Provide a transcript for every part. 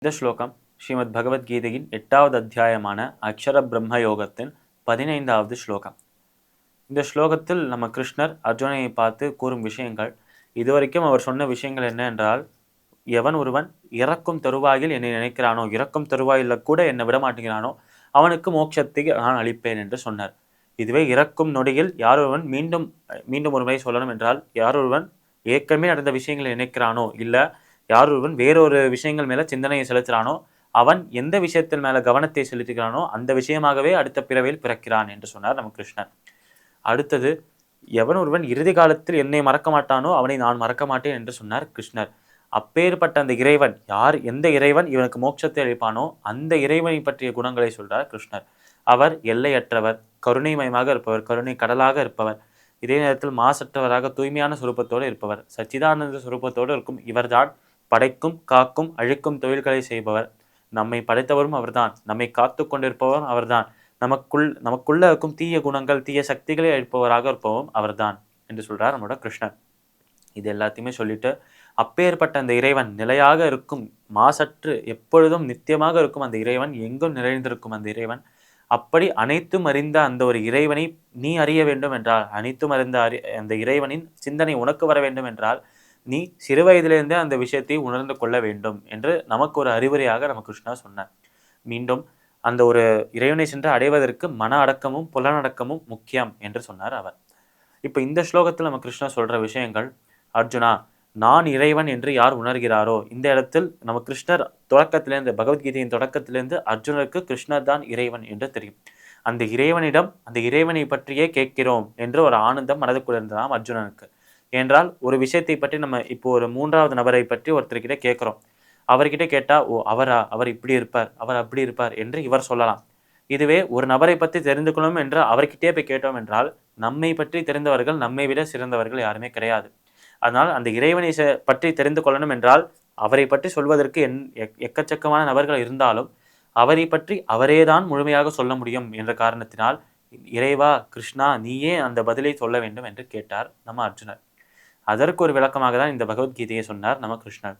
இந்த ஸ்லோகம் ஸ்ரீமத் பகவத்கீதையின் 8வது அத்தியாயமான அக்ஷர பிரம்ம யோகத்தின் 15வது ஸ்லோகம். இந்த ஸ்லோகத்தில் நம்ம கிருஷ்ணர் அர்ஜுனனை பார்த்து கூறும் விஷயங்கள், இதுவரைக்கும் அவர் சொன்ன விஷயங்கள் என்ன என்றால், எவன் ஒருவன் இறக்கும் தருவாயில் என்னை நினைக்கிறானோ, இறக்கும் தருவாயில் கூட என்னை விட மாட்டேங்கிறானோ, அவனுக்கு மோட்சத்தை நான் அளிப்பேன் என்று சொன்னார். இதுவே இறக்கும் நொடியில் யார் ஒருவன் மீண்டும் மீண்டும் ஒரு முறை சொல்லணும் என்றால், யார் ஒருவன் ஏற்கனவே நடந்த விஷயங்களை நினைக்கிறானோ, இல்லை யார் ஒருவன் வேறொரு விஷயங்கள் மேல சிந்தனையை செலுத்துகிறானோ, அவன் எந்த விஷயத்தின் மேல கவனத்தை செலுத்துகிறானோ அந்த விஷயமாகவே அடுத்த பிறவியில் பிறக்கிறான் என்று சொன்னார் நம்ம கிருஷ்ணர். அடுத்தது, எவன் ஒருவன் இறுதி காலத்தில் என்னை மறக்க மாட்டானோ அவனை நான் மறக்க மாட்டேன் என்று சொன்னார் கிருஷ்ணர். அப்பேற்பட்ட அந்த இறைவன் யார், எந்த இறைவன் இவனுக்கு மோட்சத்தை அளிப்பானோ அந்த இறைவனை பற்றிய குணங்களை சொல்றார் கிருஷ்ணர். அவர் எல்லையற்றவர், கருணைமயமாக இருப்பவர், கருணை கடலாக இருப்பவர், இதே நேரத்தில் மாசற்றவராக தூய்மையான சுரூபத்தோடு இருப்பவர், சச்சிதானந்த சுரூபத்தோடு இருக்கும் இவர்தான் படைக்கும் காக்கும் அழிக்கும் தொழில்களை செய்பவர். நம்மை படைத்தவரும் அவர்தான், நம்மை காத்து கொண்டிருப்பவரும் அவர்தான், நமக்குள்ள இருக்கும் தீய குணங்கள் தீய சக்திகளை அழிப்பவராக இருப்பவரும் அவர்தான் என்று சொல்றார் நம்மளோட கிருஷ்ணர். இது எல்லாத்தையுமே சொல்லிட்டு, அப்பேற்பட்ட அந்த இறைவன் நிலையாக இருக்கும், மாசற்று எப்பொழுதும் நித்தியமாக இருக்கும் அந்த இறைவன், எங்கும் நிறைந்திருக்கும் அந்த இறைவன், அப்படி அனைத்தும் அறிந்த அந்த ஒரு இறைவனை நீ அறிய வேண்டும் என்றால், அனைத்தும் அறிந்த அந்த இறைவனின் சிந்தனை உனக்கு வர வேண்டும் என்றால், நீ சிறு வயதிலிருந்தே அந்த விஷயத்தை உணர்ந்து கொள்ள வேண்டும் என்று நமக்கு ஒரு அறிவுரையாக நம்ம கிருஷ்ணா சொன்னார். மீண்டும் அந்த ஒரு இறைவனை சென்று அடைவதற்கு மன அடக்கமும் புலனடக்கமும் முக்கியம் என்று சொன்னார் அவர். இப்ப இந்த ஸ்லோகத்தில் நம்ம கிருஷ்ணா சொல்ற விஷயங்கள், அர்ஜுனா நான் இறைவன் என்று யார் உணர்கிறாரோ, இந்த இடத்தில் நம்ம கிருஷ்ணர் தொடக்கத்திலிருந்து, பகவத்கீதையின் தொடக்கத்திலிருந்து அர்ஜுனருக்கு கிருஷ்ணர் தான் இறைவன் என்று தெரியும். அந்த இறைவனிடம் அந்த இறைவனை பற்றியே கேட்கிறோம் என்று ஒரு ஆனந்தம் மனதுக்குள் இருந்ததாம் அர்ஜுனனுக்கு. என்றால் ஒரு விஷயத்தை பற்றி நம்ம இப்போ ஒரு 3வது நபரை பற்றி ஒருத்தர்கிட்ட கேட்குறோம். அவர்கிட்ட கேட்டா, ஓ அவரா, அவர் இப்படி இருப்பார், அவர் அப்படி இருப்பார் என்று இவர் சொல்லலாம். இதுவே ஒரு நபரை பற்றி தெரிந்து கொள்ளணும் என்று அவர்கிட்டே போய் கேட்டோம் என்றால், நம்மை பற்றி தெரிந்தவர்கள் நம்மை விட சிறந்தவர்கள் யாருமே கிடையாது. அதனால் அந்த இறைவனை பற்றி தெரிந்து கொள்ளணும் என்றால், அவரை பற்றி சொல்வதற்கு எக்கச்சக்கமான நபர்கள் இருந்தாலும் அவரை பற்றி அவரேதான் முழுமையாக சொல்ல முடியும் என்ற காரணத்தினால், இறைவா கிருஷ்ணா நீயே அந்த பதிலை சொல்ல வேண்டும் என்று கேட்டார் நம்ம அர்ஜுனர். அதற்கு ஒரு விளக்கமாக தான் இந்த பகவத்கீதையை சொன்னார் நம்ம கிருஷ்ணர்.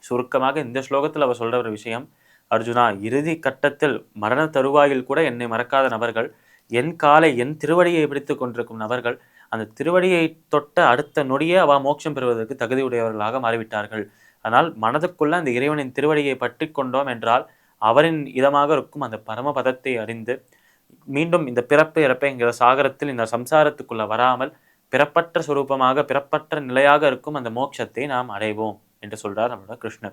சுருக்கமாக இந்த ஸ்லோகத்தில் அவர் சொல்ற ஒரு விஷயம், அர்ஜுனா இறுதி கட்டத்தில் மரண தருவாயில் கூட என்னை மறக்காத நபர்கள், என் காலை என் திருவடியை பிடித்து கொண்டிருக்கும் நபர்கள், அந்த திருவடியை தொட்ட அடுத்த நொடியே அவ மோட்சம் பெறுவதற்கு தகுதியுடையவர்களாக மாறிவிட்டார்கள். ஆனால் மனதுக்குள்ள அந்த இறைவனின் திருவடியை பற்றி கொண்டோம் என்றால், அவரின் இதமாக இருக்கும் அந்த பரமபதத்தை அறிந்து மீண்டும் இந்த பிறப்பு இறப்பு என்கிற சாகரத்தில் இந்த சம்சாரத்துக்குள்ள வராமல் பிறப்பற்ற சுரூபமாக பிறப்பற்ற நிலையாக இருக்கும் அந்த மோட்சத்தை நாம் அடைவோம் என்று சொல்றார் நம்மளோட கிருஷ்ணர்.